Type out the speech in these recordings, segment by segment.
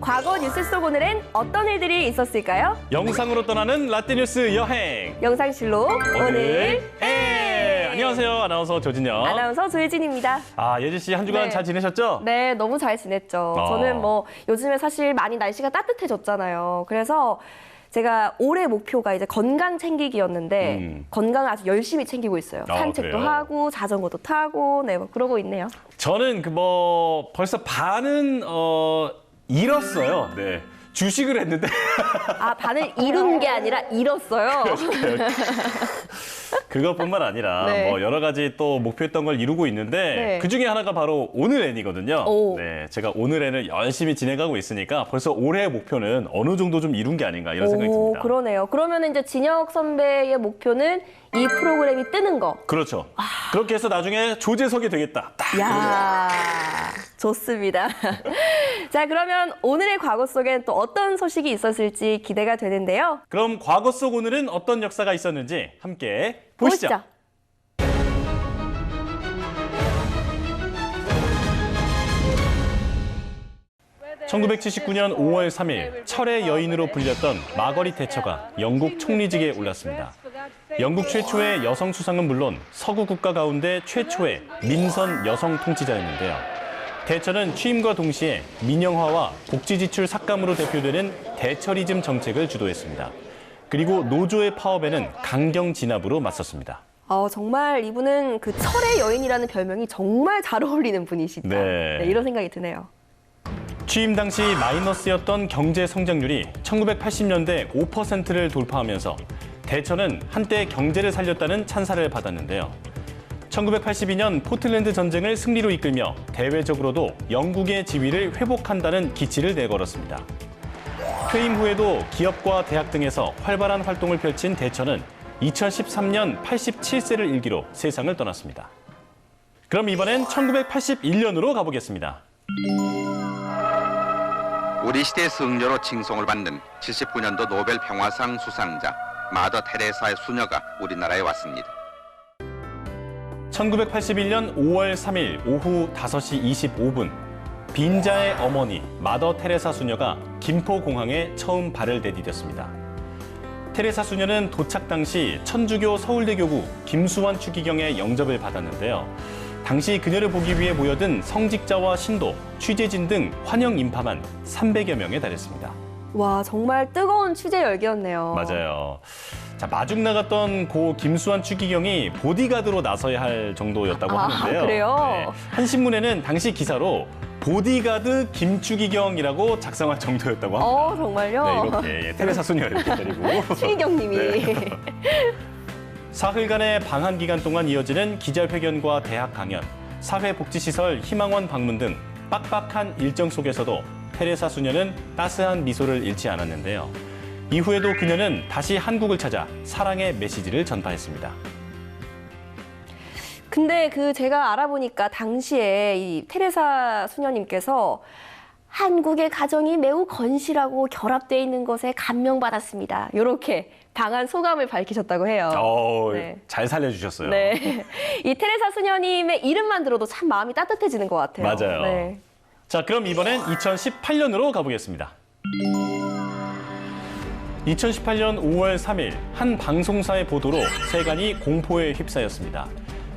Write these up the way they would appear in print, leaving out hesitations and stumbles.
과거 뉴스 속 오늘엔 어떤 일들이 있었을까요? 영상으로 떠나는 라떼뉴스 여행. 영상실로 오늘 안녕하세요. 아나운서 조진영. 아나운서 조혜진입니다. 예지 씨 한 주간 네. 잘 지내셨죠? 네, 너무 잘 지냈죠. 저는 뭐 요즘에 사실 많이 날씨가 따뜻해졌잖아요. 그래서 제가 올해 목표가 이제 건강 챙기기였는데 건강을 아주 열심히 챙기고 있어요. 산책도 그래요? 하고 자전거도 타고 뭐 그러고 있네요. 저는 벌써 반은 잃었어요. 네. 주식을 했는데 반을 이룬 게 아니라 잃었어요. 그것뿐만 아니라 네. 여러 가지 또 목표했던 걸 이루고 있는데 네. 그중에 하나가 바로 오늘 N이거든요. 오. 네, 제가 오늘 N을 열심히 진행하고 있으니까 벌써 올해 목표는 어느 정도 좀 이룬 게 아닌가 이런 생각이 듭니다. 그러네요. 그러면 이제 진혁 선배의 목표는 이 프로그램이 뜨는 거. 그렇죠. 그렇게 해서 나중에 조재석이 되겠다. 딱 야, 좋습니다. 자, 그러면 오늘의 과거 속엔 또 어떤 소식이 있었을지 기대가 되는데요. 그럼 과거 속 오늘은 어떤 역사가 있었는지 함께 보시죠. 1979년 5월 3일 철의 여인으로 불렸던 마거릿 대처가 영국 총리직에 올랐습니다. 영국 최초의 여성 수상은 물론 서구 국가 가운데 최초의 민선 여성 통치자였는데요. 대처는 취임과 동시에 민영화와 복지 지출 삭감으로 대표되는 대처리즘 정책을 주도했습니다. 그리고 노조의 파업에는 강경 진압으로 맞섰습니다. 정말 이분은 그 철의 여인이라는 별명이 정말 잘 어울리는 분이시다. 네. 이런 생각이 드네요. 취임 당시 마이너스였던 경제 성장률이 1980년대 5%를 돌파하면서 대처는 한때 경제를 살렸다는 찬사를 받았는데요. 1982년 포틀랜드 전쟁을 승리로 이끌며 대외적으로도 영국의 지위를 회복한다는 기치를 내걸었습니다. 퇴임 후에도 기업과 대학 등에서 활발한 활동을 펼친 대처는 2013년 87세를 일기로 세상을 떠났습니다. 그럼 이번엔 1981년으로 가보겠습니다. 우리 시대의 성녀로 칭송을 받는 79년도 노벨 평화상 수상자 마더 테레사의 수녀가 우리나라에 왔습니다. 1981년 5월 3일 오후 5시 25분 빈자의 어머니 마더 테레사 수녀가 김포공항에 처음 발을 내디뎠습니다. 테레사 수녀는 도착 당시 천주교 서울대교구 김수환 추기경의 영접을 받았는데요. 당시 그녀를 보기 위해 모여든 성직자와 신도, 취재진 등 환영 인파만 300여 명에 달했습니다. 와, 정말 뜨거운 취재 열기였네요. 맞아요. 자, 마중 나갔던 고 김수환 추기경이 보디가드로 나서야 할 정도였다고 하는데요. 그래요? 한 신문에는 당시 기사로 보디가드 김추기경이라고 작성할 정도였다고 합니다. 정말요? 이렇게 테레사 수녀 이렇게 데리고. 추기경님이. 네. 사흘간의 방한 기간 동안 이어지는 기자회견과 대학 강연, 사회복지시설 희망원 방문 등 빡빡한 일정 속에서도 테레사 수녀는 따스한 미소를 잃지 않았는데요. 이후에도 그녀는 다시 한국을 찾아 사랑의 메시지를 전파했습니다. 근데 제가 알아보니까 당시에 이 테레사 수녀님께서 한국의 가정이 매우 건실하고 결합되어 있는 것에 감명받았습니다. 이렇게 방한 소감을 밝히셨다고 해요. 네. 잘 살려주셨어요. 네. 이 테레사 수녀님의 이름만 들어도 참 마음이 따뜻해지는 것 같아요. 맞아요. 네. 자, 그럼 이번엔 2018년으로 가보겠습니다. 2018년 5월 3일 한 방송사의 보도로 세간이 공포에 휩싸였습니다.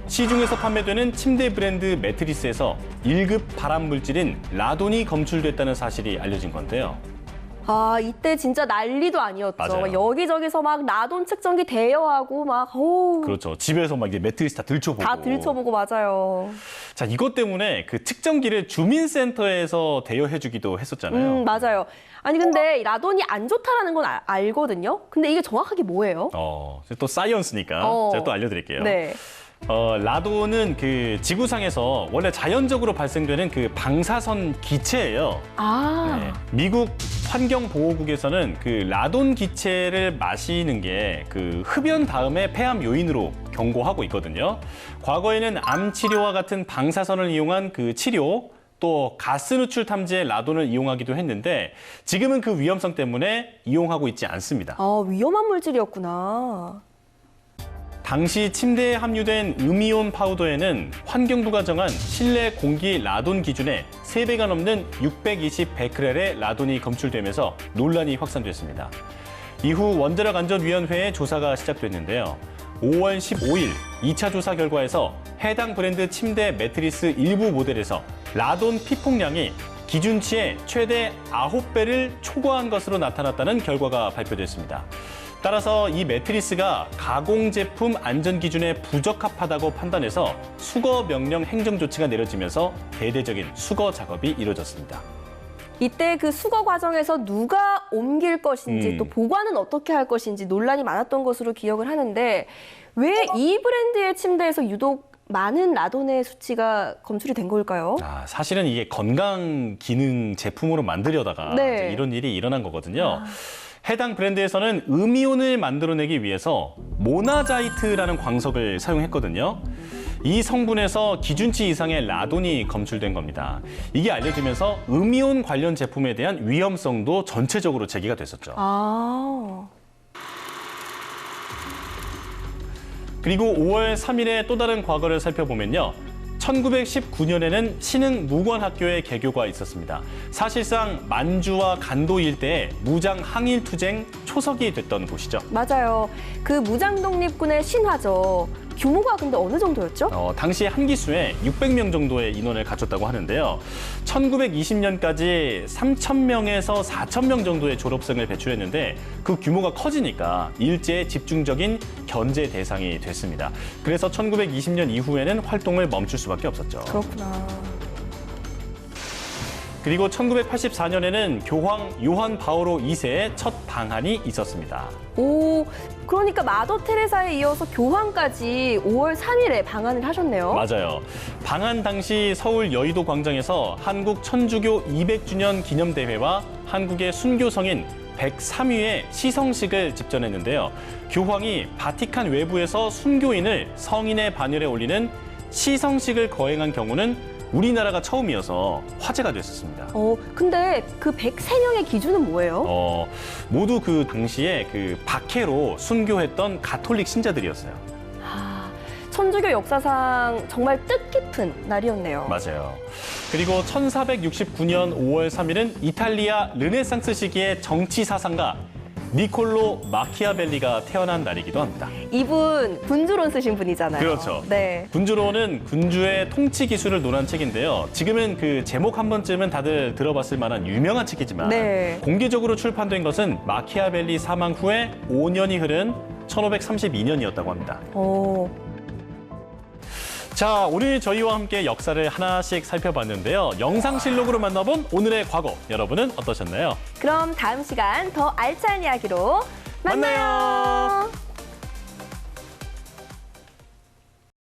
시중에서 판매되는 침대 브랜드 매트리스에서 1급 발암 물질인 라돈이 검출됐다는 사실이 알려진 건데요. 이때 진짜 난리도 아니었죠. 맞아요. 여기저기서 막 라돈 측정기 대여하고 막 그렇죠. 집에서 막 이제 매트리스 다 들춰보고. 다 들춰보고 맞아요. 자, 이것 때문에 그 측정기를 주민센터에서 대여해주기도 했었잖아요. 맞아요. 아니 근데 라돈이 안 좋다라는 건 알거든요. 근데 이게 정확하게 뭐예요? 또 사이언스니까 제가 또 알려드릴게요. 네. 라돈은 그 지구상에서 원래 자연적으로 발생되는 그 방사선 기체예요. 네. 미국 환경보호국에서는 그 라돈 기체를 마시는 게 그 흡연 다음에 폐암 요인으로 경고하고 있거든요. 과거에는 암 치료와 같은 방사선을 이용한 그 치료, 또 가스 누출 탐지에 라돈을 이용하기도 했는데 지금은 그 위험성 때문에 이용하고 있지 않습니다. 위험한 물질이었구나. 당시 침대에 함유된 음이온 파우더에는 환경부가 정한 실내 공기 라돈 기준의 3배가 넘는 620 베크렐의 라돈이 검출되면서 논란이 확산됐습니다. 이후 원자력 안전위원회의 조사가 시작됐는데요. 5월 15일 2차 조사 결과에서 해당 브랜드 침대 매트리스 일부 모델에서 라돈 피폭량이 기준치의 최대 9배를 초과한 것으로 나타났다는 결과가 발표됐습니다. 따라서 이 매트리스가 가공 제품 안전 기준에 부적합하다고 판단해서 수거 명령 행정 조치가 내려지면서 대대적인 수거 작업이 이루어졌습니다. 이때 그 수거 과정에서 누가 옮길 것인지 또 보관은 어떻게 할 것인지 논란이 많았던 것으로 기억을 하는데 왜 이 브랜드의 침대에서 유독 많은 라돈의 수치가 검출이 된 걸까요? 사실은 이게 건강 기능 제품으로 만들려다가 네. 이제 이런 일이 일어난 거거든요. 해당 브랜드에서는 음이온을 만들어내기 위해서 모나자이트라는 광석을 사용했거든요. 이 성분에서 기준치 이상의 라돈이 검출된 겁니다. 이게 알려지면서 음이온 관련 제품에 대한 위험성도 전체적으로 제기가 됐었죠. 그리고 5월 3일에 또 다른 과거를 살펴보면요. 1919년에는 신흥 무관학교의 개교가 있었습니다. 사실상 만주와 간도 일대에 무장 항일 투쟁 초석이 됐던 곳이죠. 맞아요. 그 무장독립군의 신화죠. 규모가 근데 어느 정도였죠? 당시 한 기수에 600명 정도의 인원을 갖췄다고 하는데요. 1920년까지 3,000명에서 4,000명 정도의 졸업생을 배출했는데 그 규모가 커지니까 일제의 집중적인 견제 대상이 됐습니다. 그래서 1920년 이후에는 활동을 멈출 수밖에 없었죠. 그렇구나. 그리고 1984년에는 교황 요한 바오로 2세의 첫 방한이 있었습니다. 그러니까 마더 테레사에 이어서 교황까지 5월 3일에 방한을 하셨네요. 맞아요. 방한 당시 서울 여의도 광장에서 한국 천주교 200주년 기념대회와 한국의 순교성인 103위의 시성식을 집전했는데요. 교황이 바티칸 외부에서 순교인을 성인의 반열에 올리는 시성식을 거행한 경우는 우리나라가 처음이어서 화제가 됐었습니다. 근데 그 103명의 기준은 뭐예요? 모두 그 당시에 그 박해로 순교했던 가톨릭 신자들이었어요. 천주교 역사상 정말 뜻깊은 날이었네요. 맞아요. 그리고 1469년 5월 3일은 이탈리아 르네상스 시기의 정치 사상가 니콜로 마키아벨리가 태어난 날이기도 합니다. 이분 군주론 쓰신 분이잖아요. 그렇죠. 네. 군주론은 군주의 통치 기술을 논한 책인데요. 지금은 그 제목 한 번쯤은 다들 들어봤을 만한 유명한 책이지만 네. 공개적으로 출판된 것은 마키아벨리 사망 후에 5년이 흐른 1532년이었다고 합니다. 자, 오늘 저희와 함께 역사를 하나씩 살펴봤는데요. 영상실록으로 만나본 오늘의 과거, 여러분은 어떠셨나요? 그럼 다음 시간 더 알찬 이야기로 만나요.